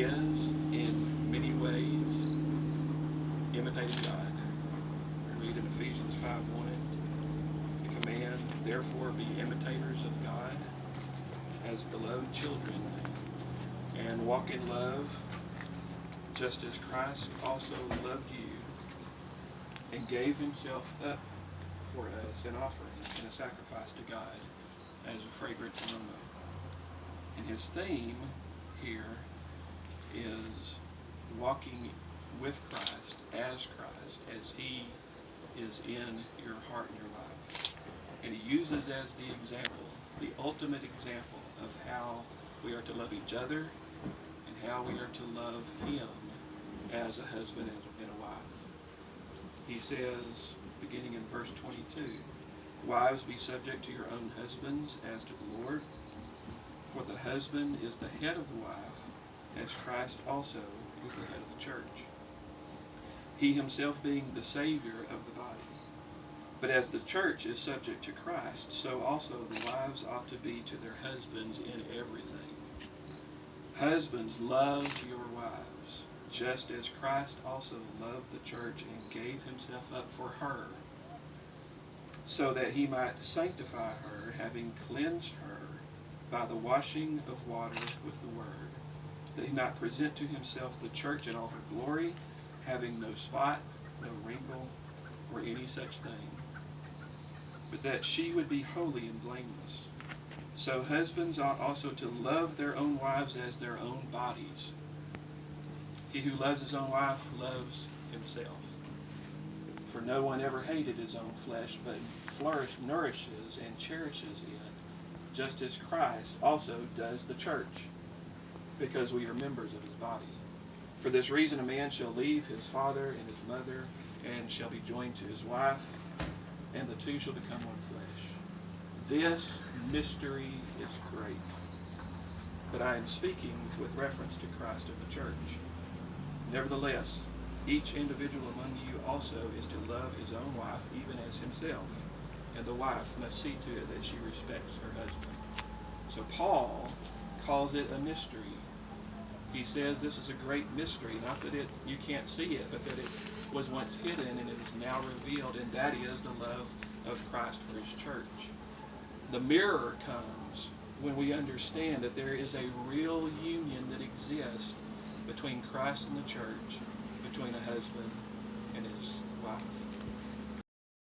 is, in many ways, imitating God. We read in Ephesians 5:1, the command, therefore be imitators of God as beloved children, and walk in love, just as Christ also loved you and gave himself up for us, an offering and a sacrifice to God as a fragrant aroma. And his theme here is walking with Christ, as he is in your heart and your life. And he uses as the example, the ultimate example of how we are to love each other and how we are to love him as a husband and a wife. He says, beginning in verse 22, wives, be subject to your own husbands as to the Lord, for the husband is the head of the wife, as Christ also is the head of the church, he himself being the Savior of the body. But as the church is subject to Christ, so also the wives ought to be to their husbands in everything. Husbands, love your wives, just as Christ also loved the church and gave himself up for her, so that he might sanctify her, having cleansed her by the washing of water with the word, that he might present to himself the church in all her glory, having no spot, no wrinkle, or any such thing, but that she would be holy and blameless. So husbands ought also to love their own wives as their own bodies. He who loves his own wife loves himself. For no one ever hated his own flesh, but nourishes and cherishes it, just as Christ also does the church, because we are members of his body. For this reason a man shall leave his father and his mother, and shall be joined to his wife, and the two shall become one flesh. This mystery is great, but I am speaking with reference to Christ and the church. Nevertheless, each individual among you also is to love his own wife even as himself, and the wife must see to it that she respects her husband. So Paul calls it a mystery. He says this is a great mystery, not that you can't see it, but that it was once hidden and it is now revealed, and that is the love of Christ for his church. The mirror comes when we understand that there is a real union that exists between Christ and the church, between a husband and his wife.